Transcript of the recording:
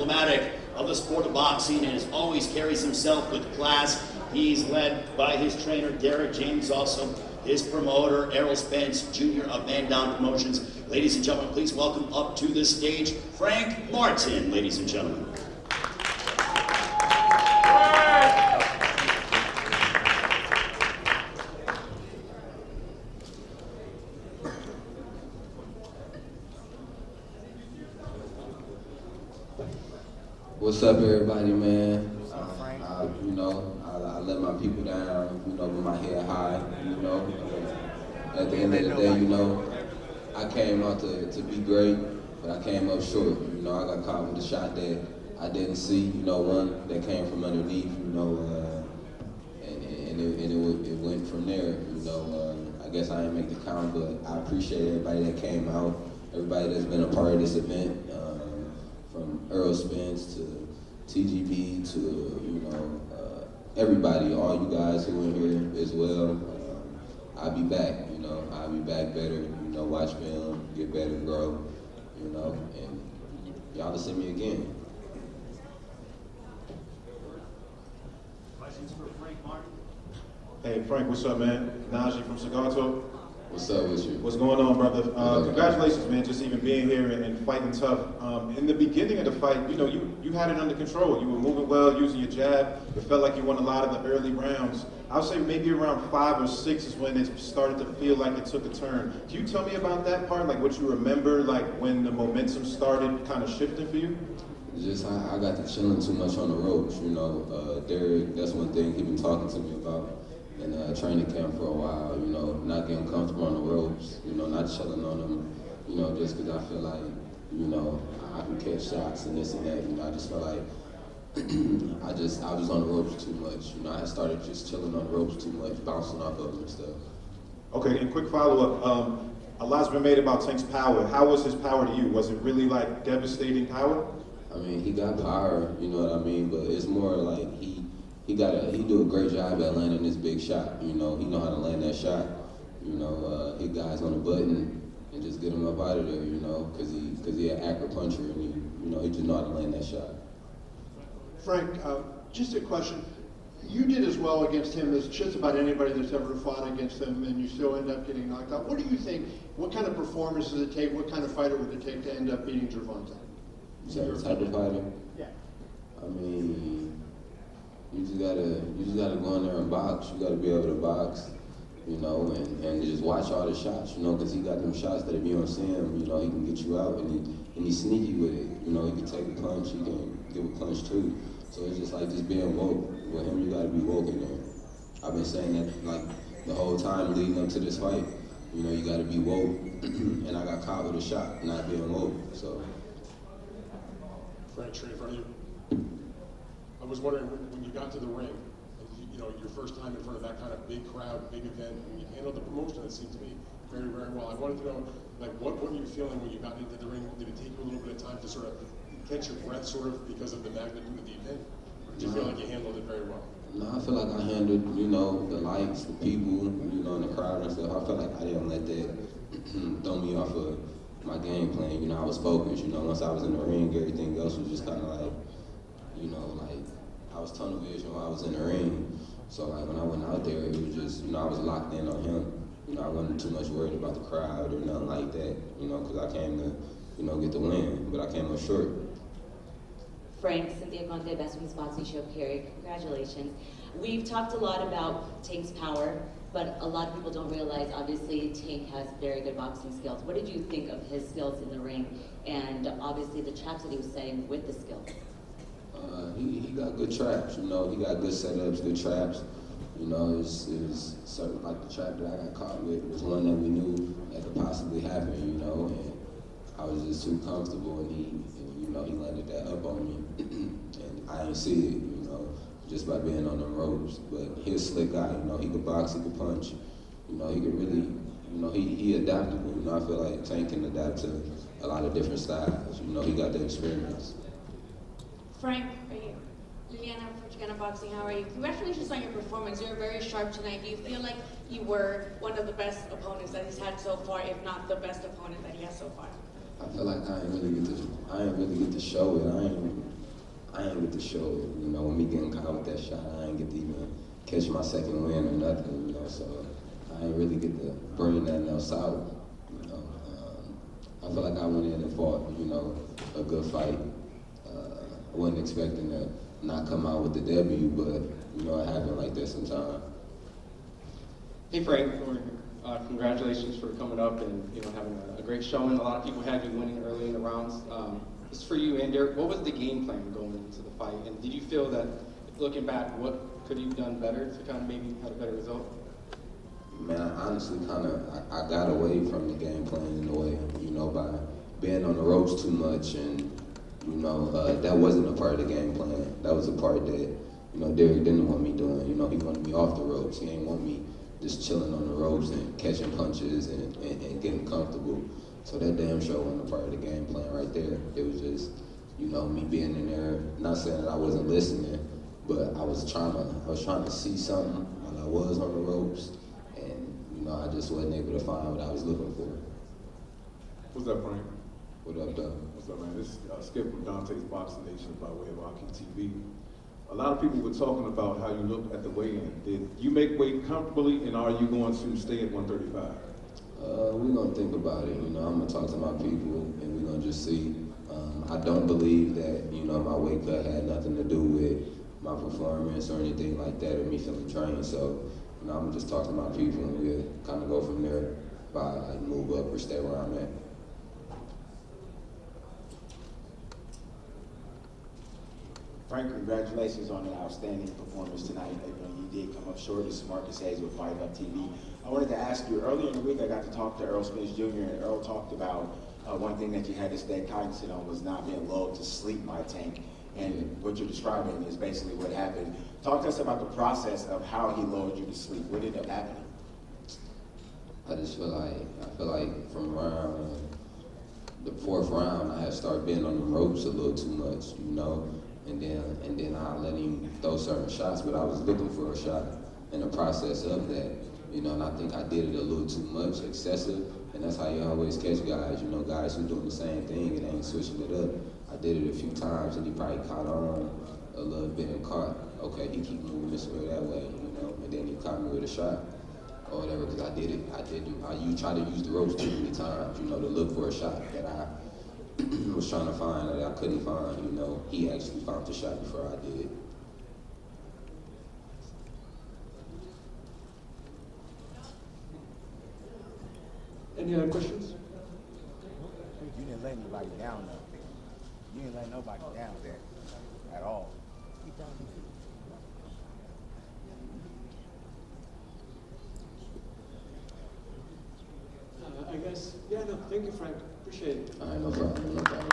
emblematic of the sport of boxing and always carries himself with class. He's led by his trainer, Derek James, also his promoter, Errol Spence Jr. of Man Down Promotions. Ladies and gentlemen, please welcome up to the stage, Frank Martin, ladies and gentlemen. What's up, everybody, man? I let my people down, with my head high, At the end of the day, I came out to be great, but I came up short. I got caught with a shot that I didn't see, one that came from underneath, and it went from there, I guess I didn't make the count, but I appreciate everybody that came out, everybody that's been a part of this event, from Errol Spence to TGB to, everybody, all you guys who are here as well. I'll be back, I'll be back better, watch film, get better, grow, and y'all to see me again. Questions for Frank Martin? Hey Frank, what's up, man? Najee from Cigar Talk. What's up with you? What's going on, brother? Congratulations, man, just even being here and fighting tough. In the beginning of the fight, you had it under control. You were moving well, using your jab. It felt like you won a lot of the early rounds. I would say maybe around 5 or 6 is when it started to feel like it took a turn. Can you tell me about that part, like what you remember, like when the momentum started kind of shifting for you? Just I got to chilling too much on the ropes, Derek, that's one thing he been talking to me about in training camp for a while, not getting comfortable on the ropes, not chilling on them, just because I feel like, I can catch shots and this and that, I just felt like I was on the ropes too much, I started just chilling on the ropes too much, bouncing off of them and stuff. Okay, and quick follow-up, a lot's been made about Tank's power. How was his power to you? Was it really like devastating power? I mean, he got power, you know what I mean, but it's more like he do a great job at landing this big shot, he know how to land that shot, hit guys on the button and just get him up out of there, because he an accurate puncher and he just know how to land that shot. Frank, just a question. You did as well against him as just about anybody that's ever fought against him, and you still end up getting knocked out. What do you think, what kind of performance does it take, what kind of fighter would it take to end up beating Gervonta? Type of fighter? Yeah. I mean, you just gotta go in there and box. You gotta be able to box, and just watch all the shots, because he got them shots that if you don't see him, he can get you out, and he's sneaky with it. He can take a punch, he can give a punch too. So it's just like just being woke. With him, you gotta be woke in there. I've been saying that like the whole time leading up to this fight. You gotta be woke, and I got caught with a shot, not being woke. So. Frank, straight in front of you. I was wondering, when you got to the ring, your first time in front of that kind of big crowd, big event, and you handled the promotion, it seemed to me very, very well. I wanted to know, like, what were you feeling when you got into the ring? Did it take you a little bit of time to sort of catch your breath, sort of, because of the magnitude of the event? Or did you feel like you handled it very well? No, I feel like I handled, the lights, the people, and the crowd and stuff. I feel like I didn't let that throw me off of my game plan. I was focused. Once I was in the ring, everything else was just kind of like, like I was tunnel vision while I was in the ring. So like when I went out there, it was just, I was locked in on him. I wasn't too much worried about the crowd or nothing like that. Because I came to, get the win, but I came up short. Frank, Cynthia Conte, Best Women's Boxing Show, period. Congratulations. We've talked a lot about Tank's power, but a lot of people don't realize, obviously, Tank has very good boxing skills. What did you think of his skills in the ring, and obviously the traps that he was setting with the skills? He got good traps, he got good setups, good traps. It's certain, like the trap that I got caught with was one that we knew that could possibly happen, and I was just too comfortable, and he landed that up on me, and I didn't see it, just by being on them ropes. But he's a slick guy, he could box, he could punch, he could really, he adaptable. I feel like Tank can adapt to a lot of different styles. He got the experience. Frank, right here. Liliana from Chicana Boxing, how are you? Congratulations on your performance. You were very sharp tonight. Do you feel like you were one of the best opponents that he's had so far, if not the best opponent that he has so far? I feel like I ain't really get to show it. I ain't get to show it. You know, when me getting caught with that shot, I ain't get to even catch my second win or nothing. You know, so I ain't really get to bring nothing else out. You know, I feel like I went in and fought, you know, a good fight. I wasn't expecting to not come out with the W, but you know, it happened like that sometimes. Hey Frank, congratulations for coming up and having a great showing. A lot of people had you winning early in the rounds. This is for you and Derek. What was the game plan going into the fight, and did you feel that, looking back, what could you have done better to kind of maybe have a better result? Man, I honestly I got away from the game plan in a way, you know, by being on the ropes too much, and you know, that wasn't a part of the game plan. That was a part that, you know, Derek didn't want me doing. You know, he wanted me off the ropes. He didn't want me just chilling on the ropes and catching punches and getting comfortable. So that damn show wasn't a part of the game plan right there. It was just, you know, me being in there, not saying that I wasn't listening, but I was trying to see something while I was on the ropes, and you know, I just wasn't able to find what I was looking for. What's up, Frank? What up, though? What's up, man? This is Skip from Dante's Boxing Nation by way of RKTV. A lot of people were talking about how you looked at the weigh-in. Did you make weight comfortably, and are you going to stay at 135? We're gonna think about it. You know, I'm gonna talk to my people, and we're gonna just see. I don't believe that, you know, my weight cut had nothing to do with my performance or anything like that, or me feeling trained. So, you know, I'm gonna just talk to my people, and we'll kind of go from there. By like move up or stay where I'm at. Frank, congratulations on an outstanding performance tonight. You did come up short, as Marcus Hayes with Fight Up TV. I wanted to ask you, earlier in the week I got to talk to Earl Spence Jr., and Earl talked about one thing that you had to stay cognizant on was not being lulled to sleep by Tank. And what you're describing is basically what happened. Talk to us about the process of how he lulled you to sleep. What ended up happening? I feel like from around the fourth round, I had started being on the ropes a little too much, you know. And then I let him throw certain shots, but I was looking for a shot in the process of that, you know, and I think I did it a little too much, excessive, and that's how you always catch guys, you know, guys who doing the same thing and ain't switching it up. I did it a few times, and he probably caught on a little bit and caught, okay, he keep moving this way, that way, you know, and then he caught me with a shot or whatever, because I try to use the ropes too many times, you know, to look for a shot that I was trying to find that I couldn't find, you know. He actually found the shot before I did. Any other questions? You didn't let anybody down though. You didn't let nobody down there at all. I guess, yeah, no, thank you, Frank. Appreciate it. All right, no problem, no problem.